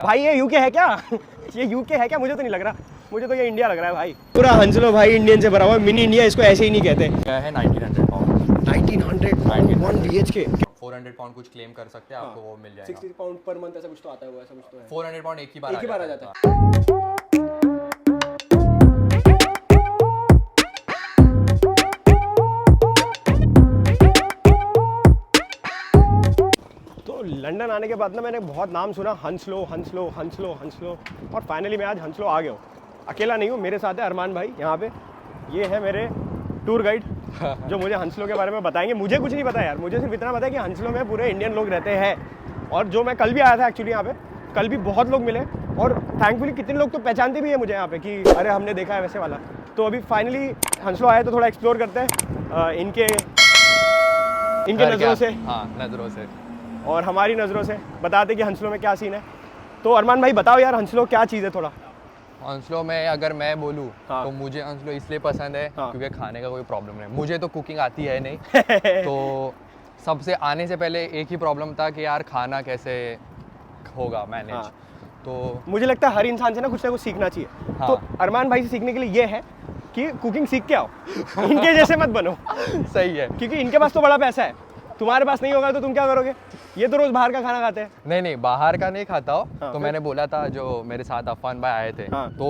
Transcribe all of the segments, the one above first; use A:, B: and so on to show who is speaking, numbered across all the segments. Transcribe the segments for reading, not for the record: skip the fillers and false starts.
A: भाई ये यूके है क्या? ये यूके है क्या? मुझे तो नहीं लग रहा, मुझे तो ये इंडिया लग रहा है भाई। पूरा हंसलो भाई इंडियन से भरा हुआ है। मिनी इंडिया इसको ऐसे ही नहीं कहते।
B: क्या है 1900 पाउंड
A: 1900 1 BHK
B: 400 पाउंड कुछ क्लेम कर सकते हैं, आपको वो मिल जाएगा।
A: 60 पाउंड पर मंथ ऐसा कुछ तो आता है, वो ऐसा कुछ तो है।
B: 400 पाउंड एक ही बार
A: आ जाता है। तो लंदन आने के बाद ना मैंने बहुत नाम सुना, हंसलो हंसलो हंसलो हंसलो, और फाइनली मैं आज हंसलो आ गया हूँ। अकेला नहीं हूँ, मेरे साथ है अरमान भाई यहाँ पे। ये है मेरे टूर गाइड जो मुझे हंसलो के बारे में बताएंगे। मुझे कुछ नहीं पता यार, मुझे सिर्फ इतना पता है कि हंसलो में पूरे इंडियन लोग रहते हैं। और जो मैं कल भी आया था एक्चुअली यहाँ पे, कल भी बहुत लोग मिले, और थैंकफुली कितने लोग तो पहचानते भी है मुझे यहाँ पे कि अरे हमने देखा है वैसे वाला। तो अभी फाइनली हंसलो आया तो थोड़ा एक्सप्लोर करते हैं इनके नज़रों से,
B: हाँ नज़रों से,
A: और हमारी नज़रों से बताते कि हंसलो में क्या सीन है। तो अरमान भाई बताओ यार, हंसलो क्या चीज़ है थोड़ा?
B: हंसलो में अगर मैं बोलूँ
A: हाँ।
B: तो मुझे हंसलो इसलिए पसंद है
A: हाँ।
B: क्योंकि खाने का कोई प्रॉब्लम नहीं। मुझे तो कुकिंग आती है नहीं तो सबसे आने से पहले एक ही प्रॉब्लम था कि यार खाना कैसे होगा मैनेज।
A: हाँ।
B: तो
A: मुझे लगता है हर इंसान से ना कुछ सीखना चाहिए।
B: हाँ।
A: तो अरमान भाई से सीखने के लिए ये है कि कुकिंग सीख के आओ, इनके जैसे मत बनो।
B: सही है,
A: क्योंकि इनके पास तो बड़ा पैसा है, तुम्हारे पास नहीं होगा तो तुम क्या करोगे? ये तो रोज बाहर का खाना खाते हैं।
B: नहीं बाहर का नहीं खाता हो।
A: हाँ,
B: तो
A: फिर?
B: मैंने बोला था जो मेरे साथ अफान भाई आए थे,
A: हाँ।
B: तो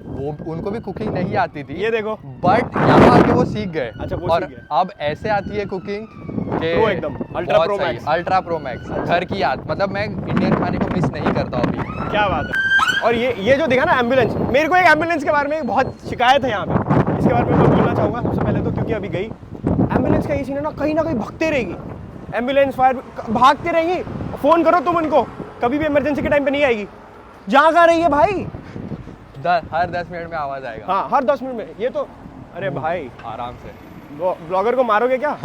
B: वो उनको भी कुकिंग नहीं आती थी,
A: ये देखो,
B: बट यहाँ आके वो सीख गए।
A: अच्छा, वो
B: और
A: सीख गए।
B: अब ऐसे आती है कुकिंग के
A: प्रो एकदम, ultra pro max.
B: Ultra pro max, घर की याद। मतलब मैं इंडियन खाने को मिस नहीं करता हूँ अभी।
A: क्या बात है। और ये जो देखा ना एम्बुलेंस, मेरे को एक एम्बुलेंस के बारे में बहुत शिकायत है यहाँ पे, इसके बारे में मैं बोलना चाहूँगा सबसे पहले तो, क्योंकि अभी गई एम्बुलेंस का ये सीन है ना कहीं भगते रहेगी एम्बुलेंस, फायर भागते रहेंगी। फ़ोन करो तुम उनको, कभी भी इमरजेंसी के टाइम पे नहीं आएगी। जहाँ कहाँ रही है भाई,
B: हर 10 मिनट में आवाज़ आएगा।
A: हाँ हर 10 मिनट में। ये तो अरे भाई
B: आराम से।
A: ब्लॉगर को मारोगे क्या?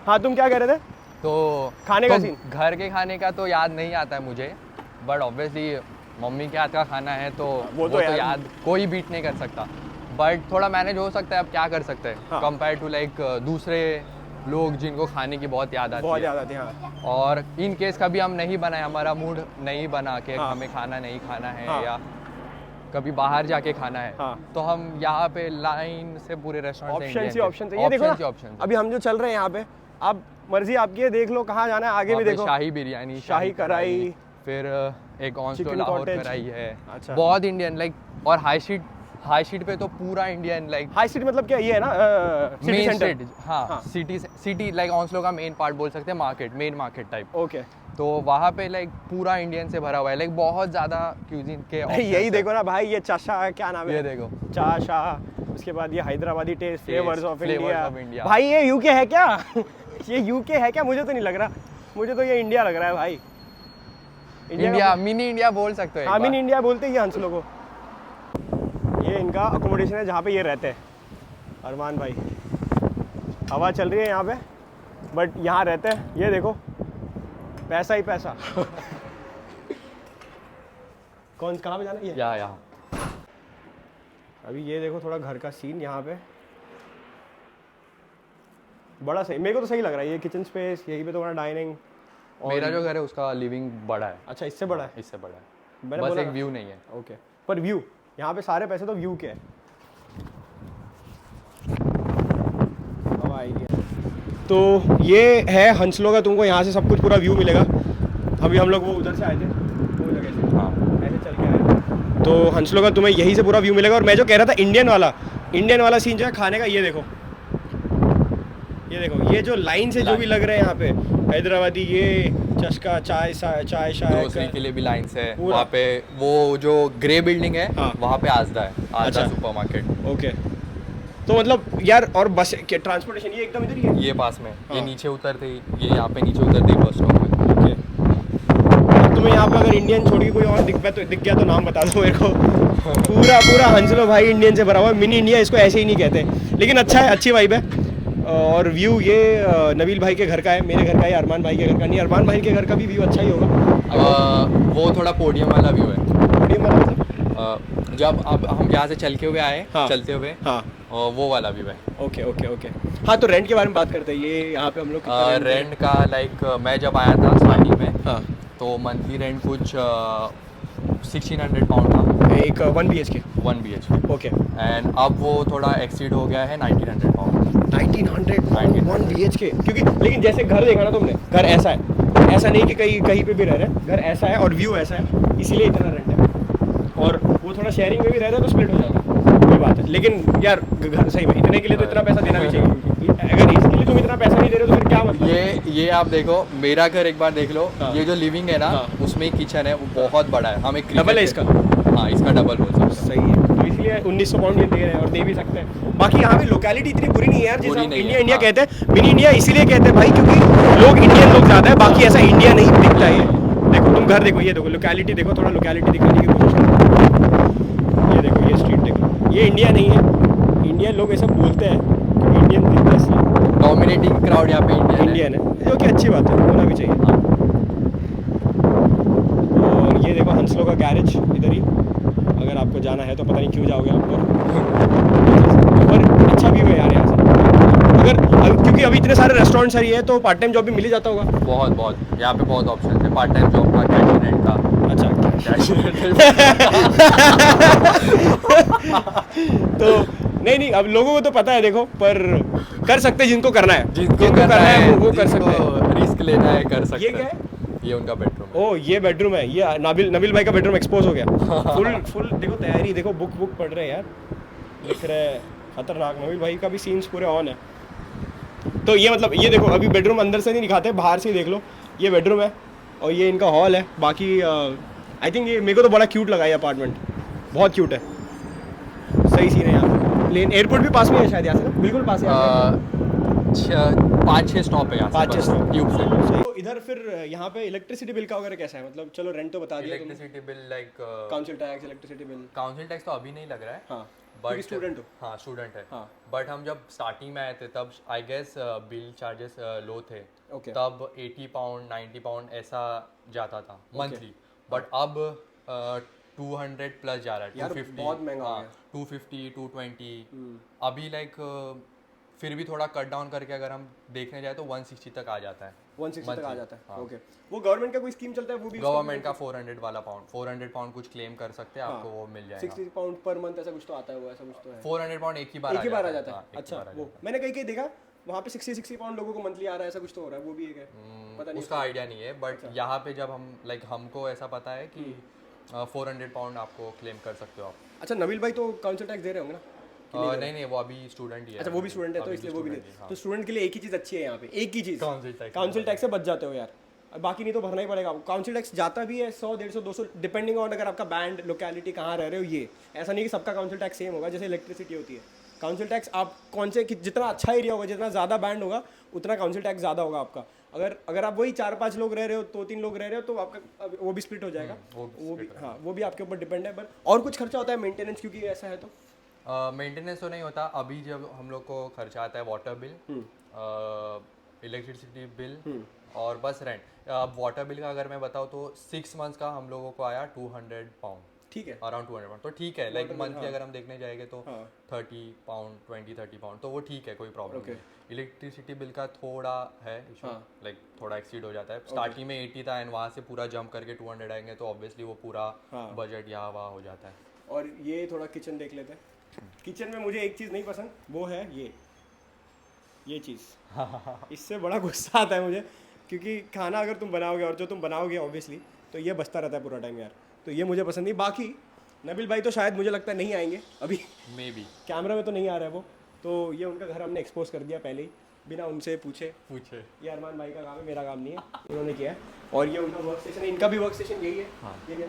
A: हाँ तुम क्या कह रहे थे?
B: तो
A: खाने का सीन,
B: घर के खाने का तो याद नहीं आता है मुझे, बट ऑब्वियसली मम्मी के हाथ का खाना है तो वो तो याद कोई बीट नहीं कर सकता। बट थोड़ा मैनेज हो सकता है, अब क्या कर सकते हैं।
A: हाँ।
B: कंपेयर टू लाइक दूसरे लोग जिनको खाने की बहुत याद आती है।
A: हाँ।
B: और इन केस कभी हम नहीं बनाए, हमारा मूड नहीं बना के
A: हाँ।
B: हमें खाना नहीं खाना है,
A: हाँ।
B: या कभी बाहर जाके खाना है,
A: हाँ।
B: तो हम यहाँ पे लाइन से पूरे रेस्टोरेंट
A: ऑप्शन ये देखो ना, अभी हम जो चल रहे हैं यहाँ पे, आप मर्जी आपकी है, देख लो कहाँ जाना है, आगे भी देखो।
B: शाही बिरयानी,
A: शाही कढ़ाई,
B: फिर एक ऑन
A: चिकन
B: लाहौर
A: कॉटेज।
B: कढ़ाई है।
A: अच्छा।
B: बहुत इंडियन लाइक, और हाई स्ट्रीट पे तो पूरा इंडियन लाइक।
A: हाई स्ट्रीट मतलब क्या ये है ना, सिटी
B: मेन
A: सेंटर।
B: स्ट्रीट, हाँ सिटी लाइक ऑन्सलो का मेन पार्ट बोल सकते हैं, market, main market type.
A: Okay.
B: तो वहाँ पे लाइक पूरा इंडियन से भरा हुआ है, लाइक बहुत ज़्यादा क्यूजिन के
A: यही देखो ना भाई, ये चाशा क्या नाम है?
B: ये देखो
A: चाशा, उसके बाद ये Hyderabadi taste, flavours of
B: Flavors of
A: India.
B: India।
A: भाई ये यूके है क्या? ये यूके है क्या? मुझे तो नहीं लग रहा, मुझे तो ये इंडिया लग रहा है भाई।
B: इंडिया मिनी इंडिया बोल सकते हो।
A: हाँ मिनी इंडिया बोलते हैं ये हंसलो को। ये इनका अकोमोडेशन है जहाँ पे ये रहते हैं अरमान भाई। हवा चल रही है यहाँ पे, बट यहाँ रहते हैं। ये देखो पैसा ही पैसा। कहाँ पे जाना है?
B: यहाँ
A: अभी ये देखो थोड़ा घर का सीन यहाँ पे, बड़ा सही, मेरे को तो सही लग रहा है। ये किचन स्पेस, यहीं पे तुम्हारा डाइनिंग।
B: मेरा जो घर है उसका लिविंग बड़ा है।
A: अच्छा, इससे बड़ा है?
B: इससे बड़ा है,
A: मैंने
B: बस
A: बोला
B: एक व्यू नहीं है।
A: ओके, पर व्यू यहाँ पे सारे पैसे तो व्यू के हैं। अब आएगी। तो ये है हंसलो का, तुमको यहाँ से सब कुछ पूरा व्यू मिलेगा। अभी हम लोग वो उधर से आए थे, वो जगह से,
B: हाँ
A: ऐसे चल के आए। तो हंसलो का तुम्हें यहीं से पूरा व्यू मिलेगा। और मैं जो कह रहा था इंडियन वाला सीन जो है खाने का, ये देखो ये जो लाइन से जो भी लग रहे हैं यहाँ पे, हैदराबादी, ये चस्का, चाय
B: ग्रोसरी के लिए भी लाइन्स है
A: पूरा।
B: वहाँ पे। वो जो ग्रे बिल्डिंग है,
A: हाँ।
B: वहाँ पे आजदा है, आजदा
A: अच्छा।
B: सुपरमार्केट।
A: ओके। तो मतलब यार, और बस के ट्रांसपोर्टेशन ये एकदम इधर ही है।
B: ये पास में,
A: हाँ।
B: ये नीचे उतरते ही, ये यहाँ पे नीचे उतरते ही बस स्टॉप है।
A: ओके। अब तुम्हें यहाँ पे अगर इंडियन छोड़ के कोई और दिख गया तो नाम बता दो मेरे को। पूरा हंसलो भाई इंडियन से भरा हुआ है। मिनी इंडिया इसको ऐसे ही नहीं कहते, लेकिन अच्छा है, अच्छी वाइब है। और व्यू ये नबील भाई के घर का है, मेरे घर का है, अरमान भाई के घर का नहीं। अरमान भाई के घर का भी व्यू अच्छा ही होगा।
B: वो थोड़ा पोडियम वाला व्यू है।
A: पोडियम वाला मतलब?
B: जब अब हम यहाँ से चलते हुए आए,
A: हाँ।
B: चलते हुए,
A: हाँ
B: वो वाला व्यू है।
A: ओके। हाँ, तो रेंट के बारे में बात करते हैं। ये यहाँ पे हम लोग
B: रेंट का लाइक मैं जब आया था स्टार्टिंग में,
A: हाँ
B: तो मंथली रेंट कुछ 1600 पाउंड था,
A: एक 1 BHK।
B: 1 BHK।
A: ओके,
B: एंड अब वो थोड़ा एक्सीड हो गया है 1900 पाउंड।
A: 1900 1 BHK। क्योंकि लेकिन जैसे घर देखा ना तुमने, घर ऐसा है, ऐसा नहीं कि कहीं कहीं पे भी रह रहे हैं, घर ऐसा है और व्यू ऐसा है, इसीलिए इतना रेंट है। और वो थोड़ा शेयरिंग में भी रहता है तो स्प्लिट हो जाता है, ये बात है। लेकिन यार घर सही भाई, इतने के लिए तो इतना पैसा देना भी चाहिए। अगर इसके लिए तुम इतना पैसा नहीं दे रहे हो तो फिर क्या मतलब?
B: ये आप देखो, मेरा घर एक बार देख लो।
A: हाँ।
B: ये जो लिविंग है ना,
A: हाँ।
B: उसमें किचन है, वो बहुत बड़ा है। हम एक
A: डबल है इसका?
B: हाँ, इसका डबल बोल सकते हैं।
A: सही है, तो इसलिए 1900 पाउंड ये दे रहे हैं और दे भी सकते हैं। बाकी यहाँ पे लोकेलिटी इतनी बुरी नहीं है यार, जैसे
B: बुरी
A: हम
B: नहीं है,
A: इंडिया इंडिया
B: हाँ।
A: कहते हैं। मिनी इंडिया इसीलिए कहते हैं भाई क्योंकि लोग इंडियन लोग ज़्यादा है, बाकी ऐसा इंडिया नहीं दिखता है। देखो तुम घर देखो, ये देखो लोकेलिटी देखो, थोड़ा लोकेलिटी दिखाने की कोशिश करो। ये देखो, ये स्ट्रीट देखो, ये इंडिया नहीं है। इंडियन लोग ऐसा बोलते हैं क्योंकि इंडियन दिखता है इसलिए।
B: डोमिनेटिंग क्राउड यहाँ पे
A: इंडियन है, जो कि अच्छी बात है, होना भी चाहिए।
B: हाँ।
A: और ये देखो हंसलो का गैरेज इधर ही, अगर आपको जाना है तो पता नहीं क्यों जाओगे आप लोग, और अच्छा भी है यार यहाँ से। अगर क्योंकि अभी इतने सारे रेस्टोरेंट्स है तो पार्ट टाइम जॉब भी मिल ही जाता होगा।
B: बहुत बहुत यहाँ पे बहुत ऑप्शन है, पार्ट टाइम जॉब का, कैंडिडेट का।
A: अच्छा तो नहीं, अब लोगों को तो पता है देखो, पर कर सकते हैं जिनको करना है,
B: जिनको करना है
A: वो कर सकते हैं।
B: रिस्क लेना है, कर सकते
A: ये
B: हैं।
A: क्या है?
B: ये उनका बेडरूम है।
A: ओ ये बेडरूम है, ये नबील भाई का बेडरूम एक्सपोज हो गया। फुल देखो तैयारी, देखो बुक पढ़ रहे हैं यार, लिख रहे हैं, खतरनाक। नबील भाई का भी सीन्स पूरे ऑन है। तो ये मतलब ये देखो, अभी बेडरूम अंदर से नहीं दिखाते, बाहर से ही देख लो। ये बेडरूम है और ये इनका हॉल है। बाकी आई थिंक ये मेरे को तो बड़ा क्यूट लगा ये अपार्टमेंट, बहुत क्यूट है, सही सीन है यहाँ पे। लेकिन एयरपोर्ट भी पास में है शायद यहाँ से ना? बिल्कुल पास है।
B: 5-6 स्टॉप है यहाँ से,
A: 5-6
B: बस,
A: स्टॉप
B: ट्यूब से।
A: तो इधर फिर यहाँ पे इलेक्ट्रिसिटी बिल का वगैरह कैसा है? मतलब चलो रेंट तो बता दिया तुमने,
B: electricity bill like
A: council tax, electricity bill.
B: Council tax तो अभी नहीं लग रहा है,
A: हाँ,
B: बट
A: क्योंकि स्टूडेंट हो।
B: हाँ, स्टूडेंट है।
A: हाँ।
B: बट हम जब स्टार्टिंग में आए थे तब आई गेस बिल चार्जेस लो थे।
A: ओके।
B: तब 80 पाउंड 90 पाउंड ऐसा जाता था मंथली। बट अब 200 प्लस जा रहा है,
A: यार
B: 250।
A: बहुत महंगा हो
B: हाँ,
A: गया।
B: 250 220। अभी लाइक फिर भी थोड़ा कट डाउन करके अगर हम देखने जाए तो 160 तक आ जाता है।
A: 160 तक आ जाता है।
B: हाँ।
A: ओके, वो गवर्नमेंट का कोई स्कीम चलता है वो भी?
B: गवर्नमेंट का 400 वाला पाउंड, 400 पाउंड कुछ क्लेम कर सकते हैं,
A: हाँ।
B: आपको वो मिल जाएगा।
A: 60 पाउंड पर मंथ ऐसा कुछ तो आता है, वो ऐसा कुछ तो है।
B: 400 पाउंड एक ही बार
A: एक ही बार आ जाता
B: हाँ,
A: है?
B: एक ही
A: अच्छा,
B: बार आ
A: वो
B: जाता
A: मैंने कहीं देखा वहाँ पे 60 पाउंड लोगों को मंथली आ रहा है, ऐसा कुछ तो हो रहा है, वो भी एक है। पता
B: है।
A: नहीं
B: उसका आइडिया नहीं है, बट यहाँ पे जब हम लाइक हमको ऐसा पता है कि 400 पाउंड आपको क्लेम कर सकते हो आप।
A: अच्छा, नबील भाई तो काउंसिल टैक्स दे रहे होंगे ना?
B: नहीं, वो अभी स्टूडेंट ही है।
A: अच्छा, वो भी स्टूडेंट है तो
B: अभी
A: इसलिए
B: भी
A: वो भी दे।
B: student ही, हाँ।
A: तो स्टूडेंट के लिए एक ही चीज़ अच्छी है यहाँ पे, एक ही चीज़,
B: काउंसिल
A: काउंसिल टैक्स से बच जाते हो यार। बाकी नहीं तो भरना ही पड़ेगा। काउंसिल टैक्स जाता भी है 100 150 200 डिपेंडिंग ऑन अगर आपका बैंड लोकेलिटी कहाँ रह रहे हो। ये ऐसा नहीं कि सबका काउंसिल टैक्स सेम होगा, जैसे इलेक्ट्रिसिटी होती है। काउंसिल टैक्स आप कौन से जितना अच्छा एरिया होगा, जितना ज़्यादा बैंड होगा, उतना काउंसिल टैक्स ज़्यादा होगा आपका। अगर आप वही 4-5 लोग रह रहे हो, 2-3 लोग रह रहे हो, तो आपका वो भी स्प्लिट हो जाएगा। वो भी हाँ, वो भी आपके ऊपर डिपेंड है। पर और कुछ खर्चा होता है मेंटेनेंस, क्योंकि ऐसा है तो
B: मेंटेनेंस तो नहीं होता। अभी जब हम लोग को खर्चा आता है वाटर बिल, इलेक्ट्रिसिटी बिल और बस रेंट। अब वाटर बिल का अगर मैं बताऊँ तो 6 मंथ्स का हम लोगों को आया 200 पाउंड।
A: ठीक है,
B: अराउंड 200 पाउंड तो ठीक है। लाइक मंथली
A: हाँ।
B: अगर हम देखने जाएंगे तो
A: हाँ।
B: 30 पाउंड 20-30 पाउंड तो वो ठीक है, कोई प्रॉब्लम
A: Okay.
B: नहीं। इलेक्ट्रिसिटी बिल का थोड़ा है इशू,
A: हाँ।
B: लाइक थोड़ा एक्सीड हो जाता है। स्टार्टिंग में 80 था एंड वहाँ से पूरा जंप करके 200 आएंगे तो ऑब्वियसली वो पूरा
A: हाँ।
B: बजट यहाँ वहाँ हो जाता है।
A: और ये थोड़ा किचन देख लेते हैं। किचन में मुझे एक चीज़ नहीं पसंद, वो है ये चीज़। इससे बड़ा गुस्सा आता है मुझे, क्योंकि खाना अगर तुम बनाओगे और जो तुम बनाओगे ऑब्वियसली तो ये बचता रहता है पूरा टाइम यार, तो ये मुझे पसंद नहीं। बाकी नबील भाई तो शायद मुझे लगता है नहीं आएंगे अभी,
B: मे बी
A: कैमरा में तो नहीं आ रहा है वो। तो ये उनका घर हमने एक्सपोज कर दिया पहले ही, बिना उनसे पूछे। ये अरमान भाई का काम है, मेरा काम नहीं है, इन्होंने किया है। और ये उनका वर्क स्टेशन है, इनका भी वर्क स्टेशन यही है।
B: हाँ।
A: ये क्या,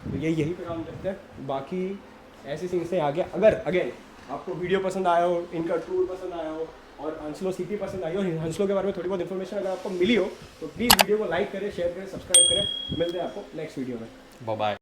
A: तो यही पे काम करते हैं। बाकी ऐसे सीन से आगे अगर अगेन आपको वीडियो पसंद आया हो, इनका टूर पसंद आया हो और हंसलो सिटी पसंद आई हो, हंसलो के बारे में थोड़ी बहुत इन्फॉर्मेशन अगर आपको मिली हो, तो प्लीज़ वीडियो को लाइक करें, शेयर करें, सब्सक्राइब करें। मिलते हैं आपको नेक्स्ट वीडियो में।
B: बाय।